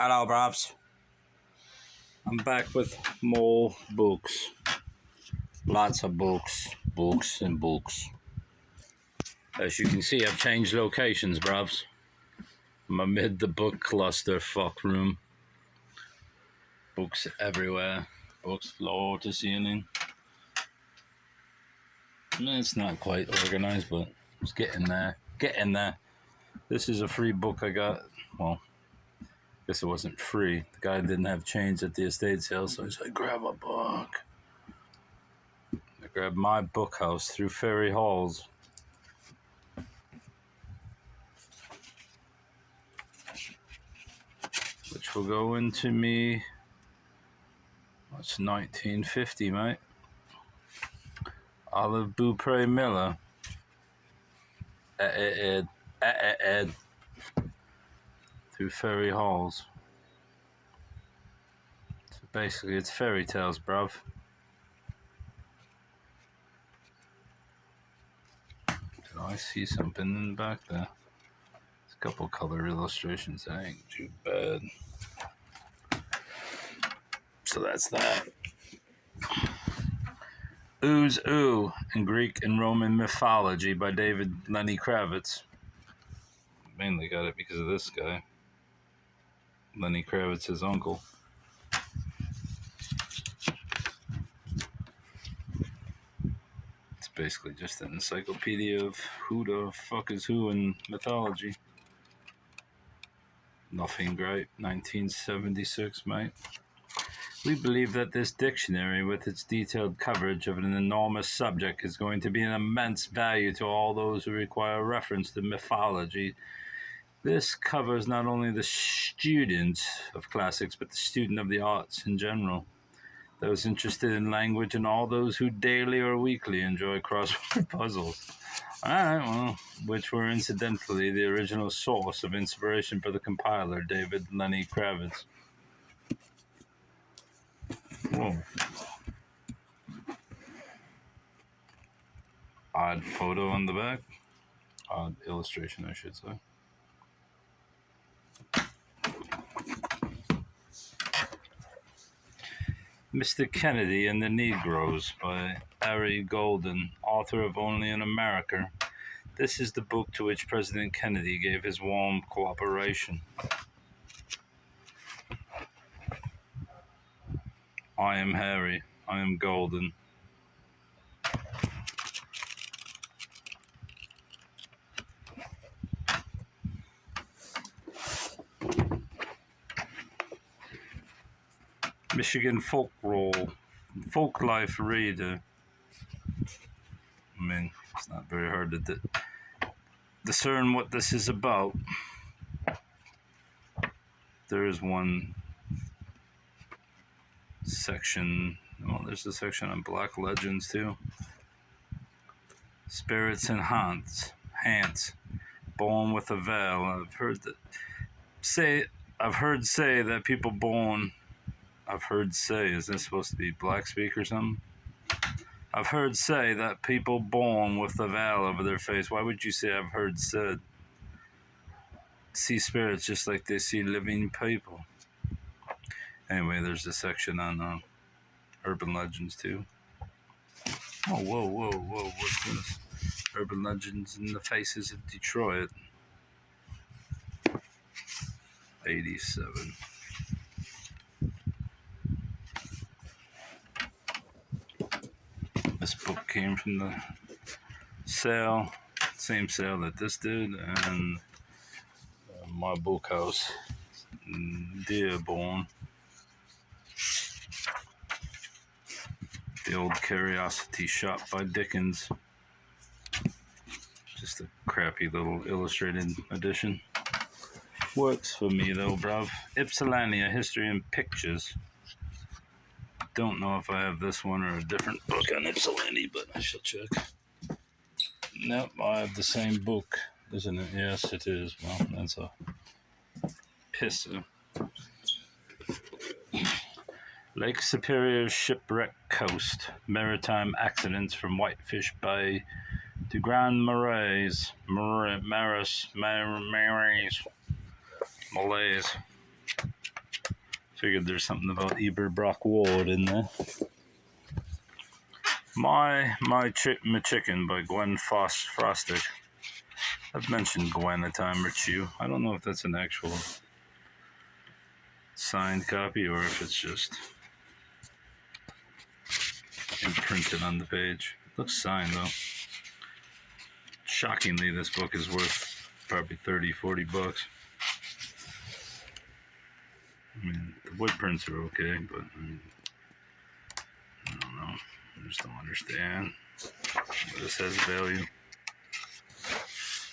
Hello, bravs. I'm back with more books. Lots of books. Books and books. As you can see, I've changed locations, bravs. I'm amid the book cluster fuck room. Books everywhere. Books floor to ceiling. It's not quite organized, but it's getting there. Getting there. This is a free book I got. Well, I guess it wasn't free. The guy didn't have change at the estate sale, so he said, grab a book. I grabbed My Book House through Ferry Halls. Which will go into me. That's 1950, mate. Olive Beaupre Miller. Ed. Through Ferry Halls. So basically, it's fairy tales, bruv. Did I see something in the back there? There's a couple color illustrations. That ain't too bad. So that's that. Ooze Ooh in Greek and Roman Mythology by David Lenny Kravitz. Mainly got it because of this guy. Lenny Kravitz's uncle. It's basically just an encyclopedia of who the fuck is who in mythology. Nothing great. 1976, mate. We believe that this dictionary, with its detailed coverage of an enormous subject, is going to be an immense value to all those who require reference to mythology. This covers not only the student of classics, but the student of the arts in general. Those interested in language and all those who daily or weekly enjoy crossword puzzles. Alright, well, which were incidentally the original source of inspiration for the compiler, David Lenny Kravitz. Whoa. Odd photo on the back. Odd illustration, I should say. Mr. Kennedy and the Negroes by Ari Golden, author of Only in America. This is the book to which President Kennedy gave his warm cooperation. I am Harry. I am Golden. Michigan folk life reader. I mean, it's not very hard to discern what this is about. There is one section. Well, there's a section on Black Legends too. Spirits and Haunts. Born with a veil. I've heard say that people born. I've heard say, is this supposed to be black speak or something? I've heard say that people born with a veil over their face. Why would you say I've heard said? See spirits just like they see living people. Anyway, there's a section on urban legends too. Oh, whoa, what's this? Urban legends in the faces of Detroit. 87. This book came from the sale, same sale that this did, and My Book House, Dearborn. The Old Curiosity Shop by Dickens. Just a crappy little illustrated edition. Works for me though, bruv. Ypsilanti, A History in Pictures. Don't know if I have this one or a different book on Ypsilanti, but I shall check. Nope, I have the same book, isn't it? Yes, it is. Well, that's a pisser. Lake Superior's Shipwreck Coast. Maritime accidents from Whitefish Bay to Grand Marais. Malaise. Figured there's something about Eberbrock Ward in there. My Chicken by Gwen Frosted. I've mentioned Gwen a time or two. I don't know if that's an actual signed copy or if it's just imprinted on the page. Looks signed though. Shockingly, this book is worth probably $30-40. I mean, the wood prints are okay, but I don't know. I just don't understand. But this has value.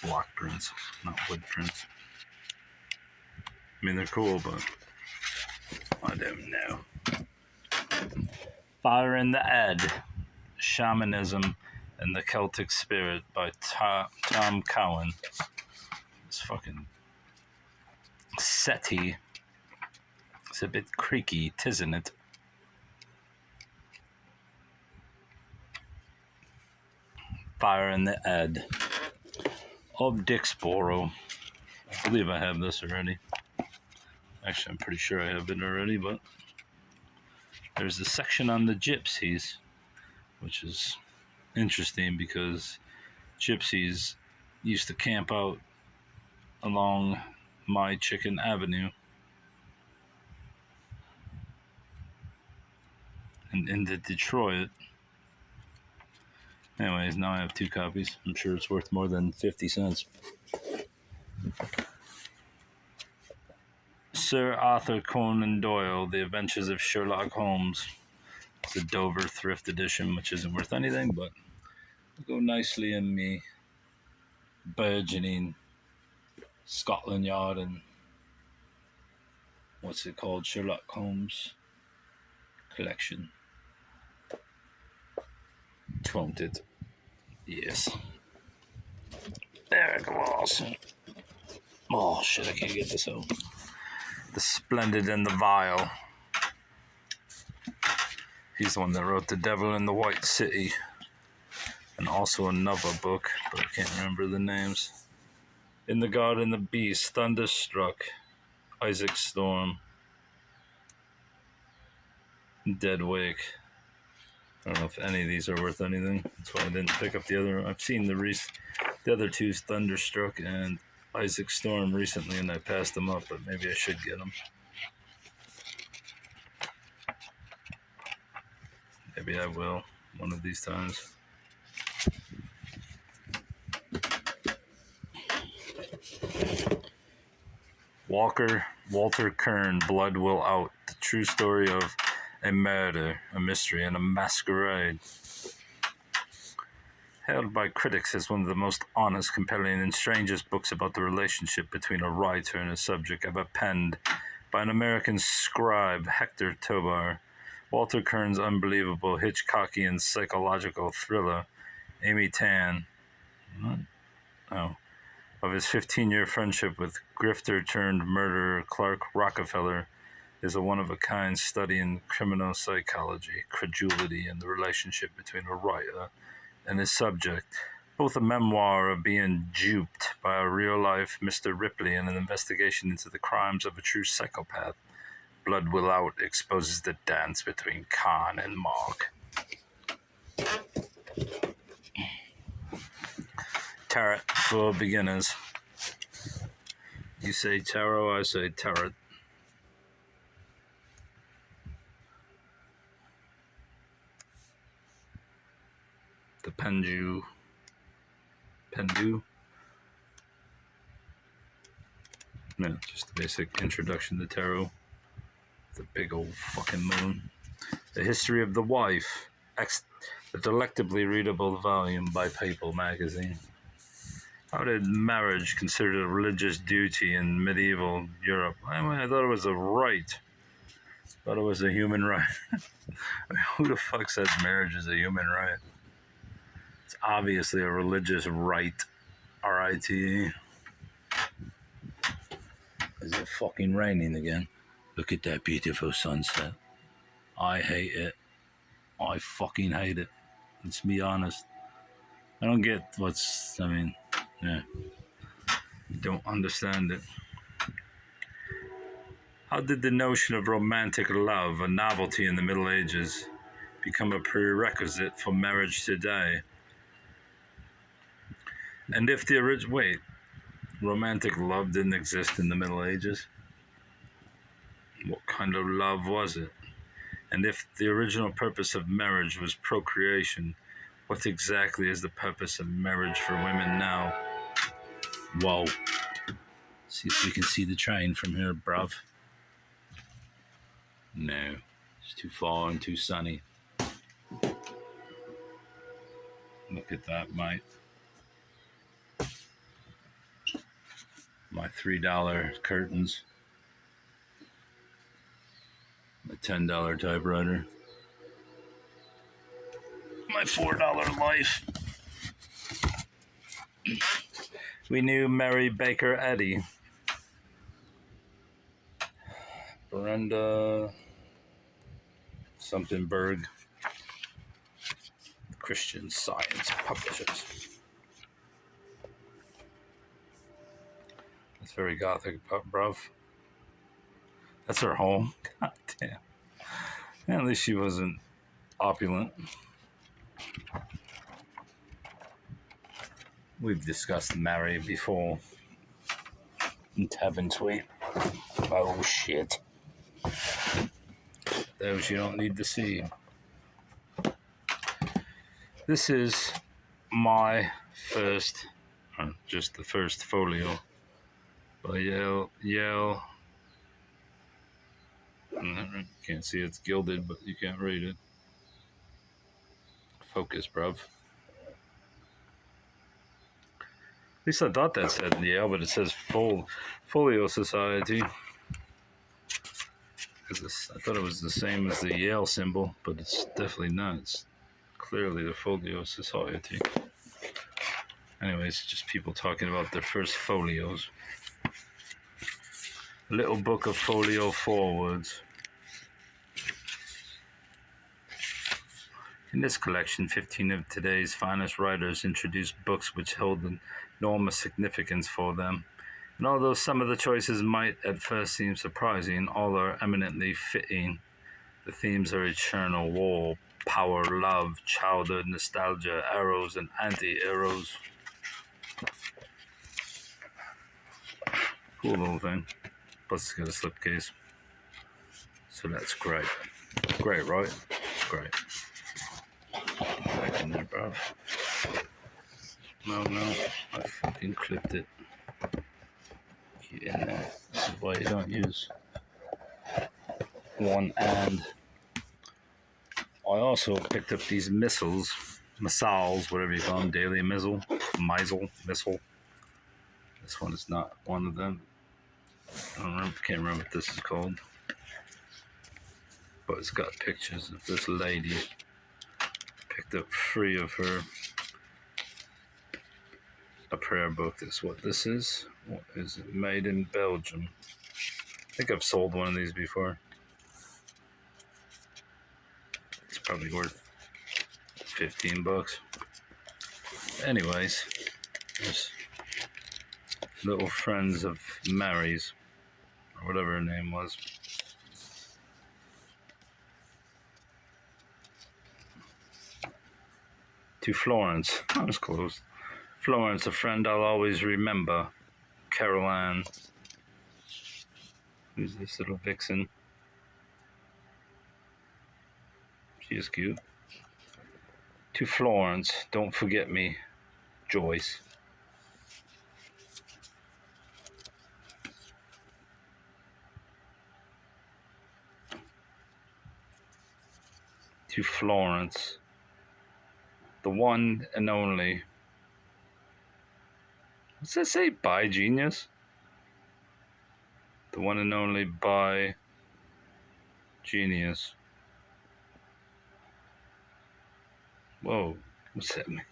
Block prints, not wood prints. I mean, they're cool, but I don't know. Fire in the Ed, Shamanism and the Celtic Spirit by Tom Cowan. This fucking settee. It's a bit creaky, tisn't it? Fire in the Ed of Dixboro. I believe I have this already. Actually, I'm pretty sure I have it already, but there's a section on the gypsies, which is interesting because gypsies used to camp out along My Chicken Avenue and into Detroit. Anyways, now I have 2 copies. I'm sure it's worth more than 50 cents. Sir Arthur Conan Doyle, The Adventures of Sherlock Holmes. It's a Dover thrift edition, which isn't worth anything, but it'll go nicely in me burgeoning Scotland Yard and what's it called? Sherlock Holmes collection. Won't it? Yes. There it goes. Oh shit, I can't get this out. The Splendid and the Vile. He's the one that wrote The Devil in the White City. And also another book, but I can't remember the names. In the Garden of Beasts, Thunderstruck, Isaac Storm, Dead Wake. I don't know if any of these are worth anything. That's why I didn't pick up the other. I've seen the other two, Thunderstruck and Isaac Storm, recently, and I passed them up, but maybe I should get them. Maybe I will one of these times. Walter Kern, Blood Will Out. The true story of a murder, a mystery, and a masquerade. Hailed by critics as one of the most honest, compelling, and strangest books about the relationship between a writer and a subject ever penned by an American scribe, Hector Tobar. Walter Kern's unbelievable Hitchcockian psychological thriller, Amy Tan, of his 15-year friendship with grifter-turned-murderer Clark Rockefeller, is a one-of-a-kind study in criminal psychology, credulity, and the relationship between a writer and his subject, both a memoir of being duped by a real-life Mr. Ripley and an investigation into the crimes of a true psychopath. Blood Will Out exposes the dance between Khan and Mark. Tarot for beginners. You say tarot, I say tarot. The Pendu. No, just a basic introduction to tarot. The big old fucking moon. The History of the Wife. A delectably readable volume by Papal Magazine. How did marriage considered a religious duty in medieval Europe? I thought it was a right. I thought it was a human right. I mean, who the fuck says marriage is a human right? It's obviously a religious right. R-I-T-E. Is it fucking raining again? Look at that beautiful sunset. I hate it. I fucking hate it. Let's be honest. I don't get yeah. Don't understand it. How did the notion of romantic love, a novelty in the Middle Ages, become a prerequisite for marriage today? And if the romantic love didn't exist in the Middle Ages? What kind of love was it? And if the original purpose of marriage was procreation, what exactly is the purpose of marriage for women now? Whoa. See if we can see the train from here, bruv. No, it's too far and too sunny. Look at that, mate. My $3 curtains. My $10 typewriter. My $4 life. We knew Mary Baker Eddy. Brenda something Berg. Christian Science Publishers. That's very gothic, bruv. That's her home. God damn. At least she wasn't opulent. We've discussed Mary before. Haven't we? Oh shit. Those you don't need to see. This is my first, just the first folio by Yale. Can't see it's gilded, but you can't read it. Focus, bruv. At least I thought that said Yale, but it says Folio Society. I thought it was the same as the Yale symbol, but it's definitely not. It's clearly the Folio Society. Anyways, just people talking about their first folios. Little book of folio forewords. In this collection, 15 of today's finest writers introduced books which held enormous significance for them. And although some of the choices might at first seem surprising, all are eminently fitting. The themes are eternal war, power, love, childhood, nostalgia, arrows, and anti-arrows. Cool little thing. Plus it's got a slipcase. So that's great. Great, right? It's great. Back in there, bruv. No, I fucking clipped it. Get in there. This is why you don't use one and. I also picked up these missals, whatever you call them, daily missile. This one is not one of them. Can't remember what this is called. But it's got pictures of this lady. Picked up 3 of her. A prayer book is what this is. What is it? Made in Belgium. I think I've sold one of these before. It's probably worth $15. Anyways, there's Little Friends of Mary's, or whatever her name was. To Florence. I was close. Florence, a friend I'll always remember. Carol Ann. Who's this little vixen? She is cute. To Florence, don't forget me. Joyce. To Florence, the one and only. What's that say? By Genius? The one and only by Genius. Whoa, what's that mean?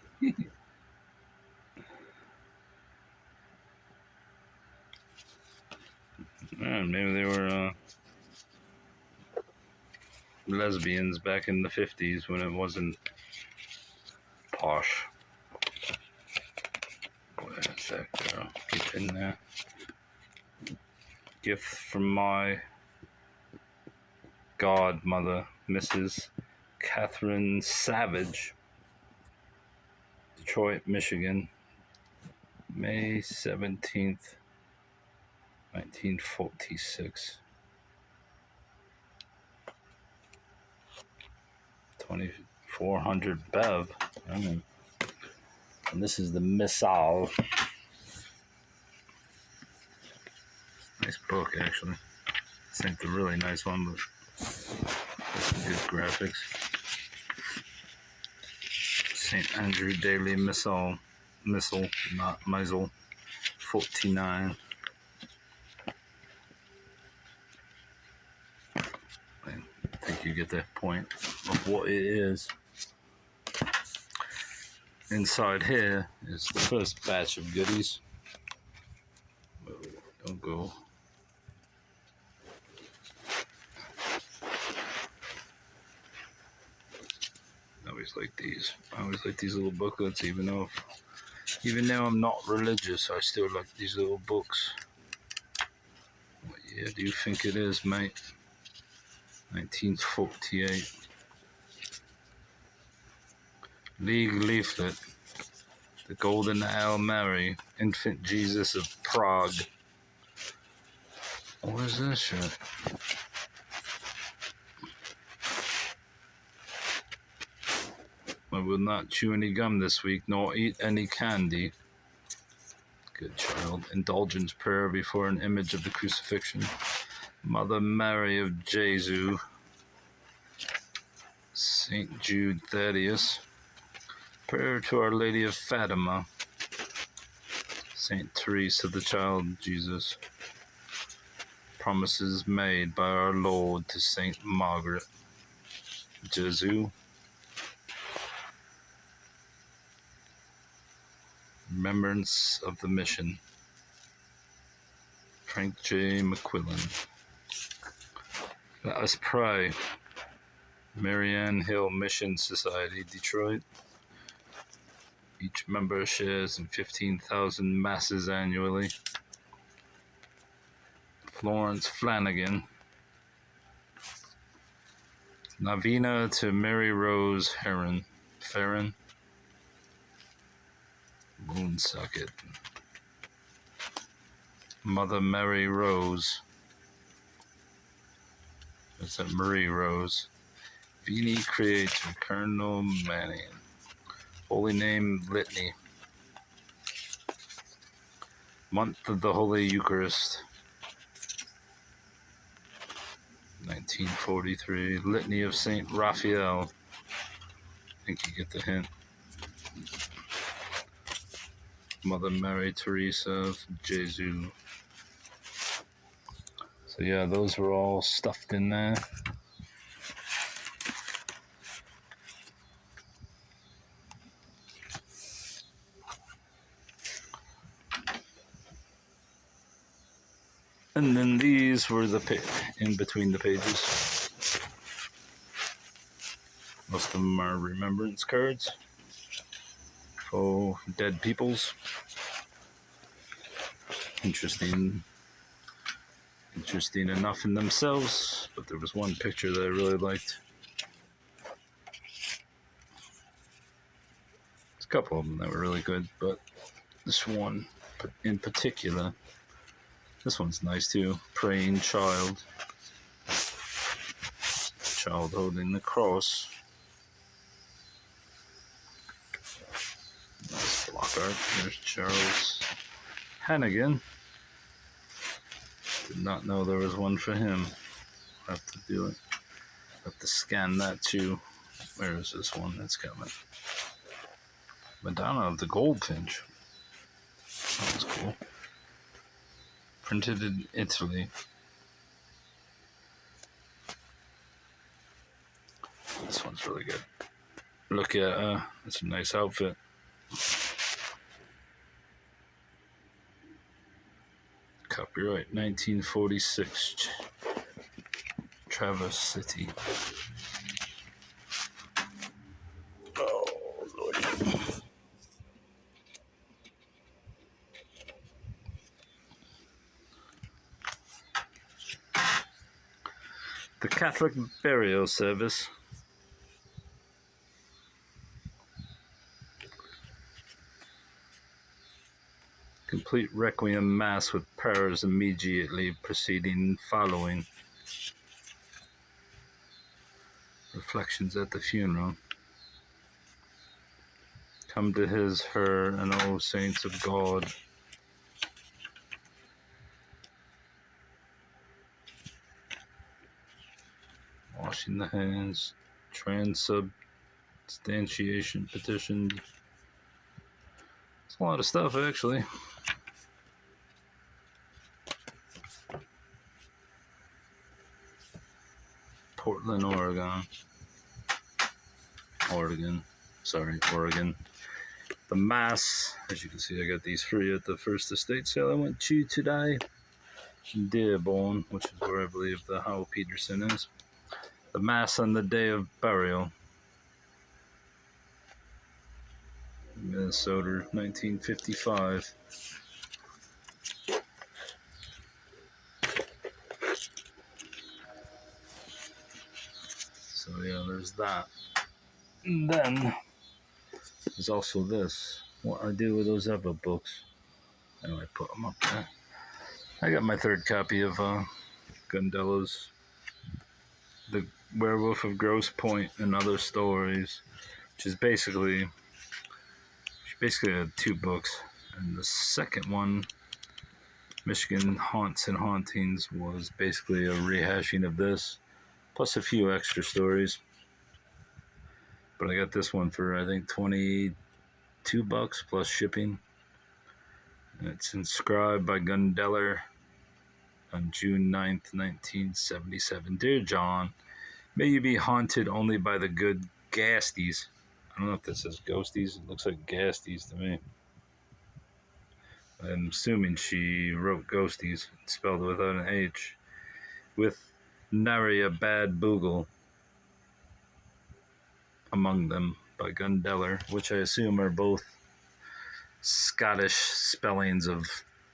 Maybe they were lesbians back in the 50s when it wasn't posh. Where's that girl? Get in there. Gift from my godmother, Mrs. Catherine Savage, Detroit, Michigan, May 17th, 1946. 2400 Bev. And this is the Missal. Nice book, actually. This ain't the really nice one, but good graphics. St. Andrew Daily Missal, not Misal, 49. I think you get the point of what it is. Inside here is the first batch of goodies. Don't go. I always like these. I always like these little booklets, even though I'm not religious, I still like these little books. What year do you think it is, mate? 1948. League leaflet. The Golden Hail Mary, Infant Jesus of Prague. What is this shit? I will not chew any gum this week, nor eat any candy. Good child. Indulgence prayer before an image of the crucifixion. Mother Mary of Jesu. St. Jude Thaddeus. Prayer to Our Lady of Fatima. St. Teresa, the Child Jesus. Promises made by our Lord to St. Margaret. Jesu. Remembrance of the Mission. Frank J. McQuillan. Let us pray. Marianne Hill Mission Society, Detroit. Each member shares in 15,000 masses annually. Florence Flanagan. Novena to Mary Rose Farron. Moonsucket. Mother Mary Rose. Is that Marie Rose? Veni Creator, Colonel Manning. Holy Name Litany. Month of the Holy Eucharist. 1943. Litany of Saint Raphael. I think you get the hint. Mother Mary Teresa of Jesu. So yeah, those were all stuffed in there. And then these were the in between the pages. Most of them are remembrance cards for dead peoples. Interesting enough in themselves, but there was one picture that I really liked. There's a couple of them that were really good, but this one in particular, this one's nice too. Praying child holding the cross. Nice block art. There's Charles Hannigan. Did not know there was one for him. I'll have to do it. I'll have to scan that too. Where is this one that's coming? Madonna of the Goldfinch. That was cool. Printed in Italy. This one's really good. Look at it's a nice outfit. Copyright 1946. Traverse City. Oh Lord. The Catholic Burial Service. Complete Requiem Mass with prayers immediately preceding and following. Reflections at the funeral. Come to his, her, and all saints of God. Washing the hands. Transubstantiation petition. It's a lot of stuff, actually. Portland, Oregon. Oregon. The Mass. As you can see, I got these free at the first estate sale I went to today. Dearborn, which is where I believe the Howell Peterson is. The Mass on the day of burial. Minnesota, 1955. So yeah, there's that. And then there's also this. What I do with those other books. Anyway, I put them up there. I got my third copy of Gundella's The Werewolf of Grosse Pointe and Other Stories, which is basically, she basically had two books. And the second one, Michigan Haunts and Hauntings, was basically a rehashing of this, plus a few extra stories. But I got this one for, I think, $22 plus shipping. And it's inscribed by Gundeller on June 9th, 1977. Dear John, may you be haunted only by the good Gasties. I don't know if this says ghosties. It looks like Gasties to me. I'm assuming she wrote ghosties, spelled without an H, with nary a bad boogle among them by Gundeller, which I assume are both Scottish spellings of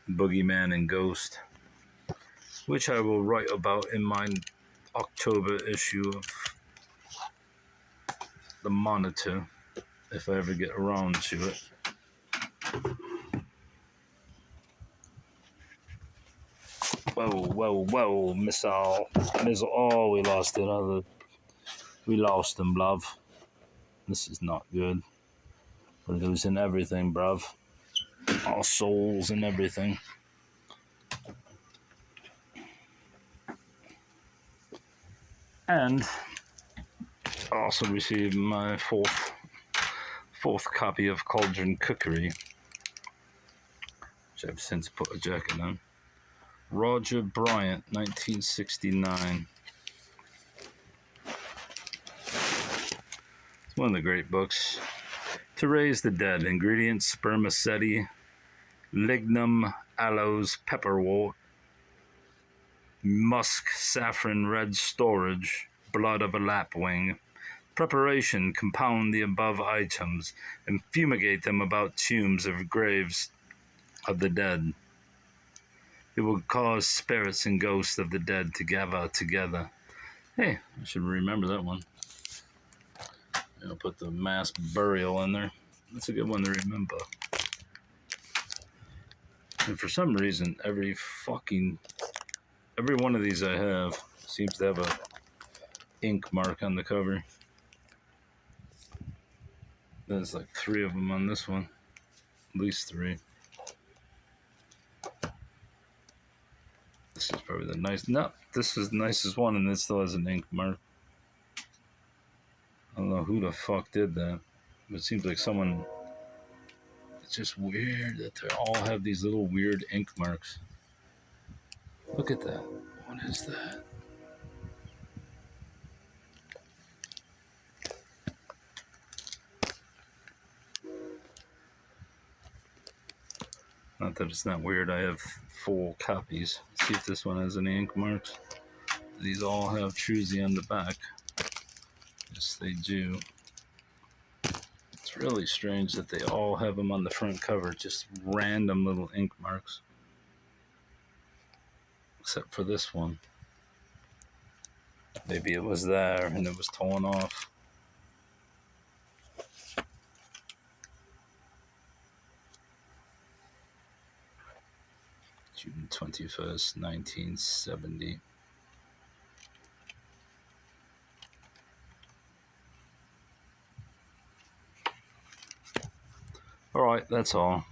boogeyman and ghost, which I will write about in my October issue of the Monitor, if I ever get around to it. Whoa, missile. Oh, we lost it. We lost him, bruv. This is not good. We're losing everything, bruv. Our souls and everything. And I also received my fourth copy of Cauldron Cookery, which I've since put a jacket on. Roger Bryant, 1969. It's one of the great books. To Raise the Dead. Ingredients: spermaceti, lignum, aloes, pepperwort, musk, saffron, red storage, blood of a lapwing. Preparation: compound the above items and fumigate them about tombs of graves of the dead. It will cause spirits and ghosts of the dead to gather together. Hey, I should remember that one. I'll put the mass burial in there. That's a good one to remember. And for some reason, every one of these I have seems to have a ink mark on the cover. There's like 3 of them on this one. At least 3. This is probably the nice... No, this is the nicest one, and it still has an ink mark. I don't know who the fuck did that. It seems like someone... It's just weird that they all have these little weird ink marks. Look at that. What is that? Not that it's not weird. I have 4 copies. Let's see if this one has any ink marks. These all have Truzy on the back. Yes, they do. It's really strange that they all have them on the front cover. Just random little ink marks. Except for this one. Maybe it was there and it was torn off. June 21st, 1970. All right, that's all.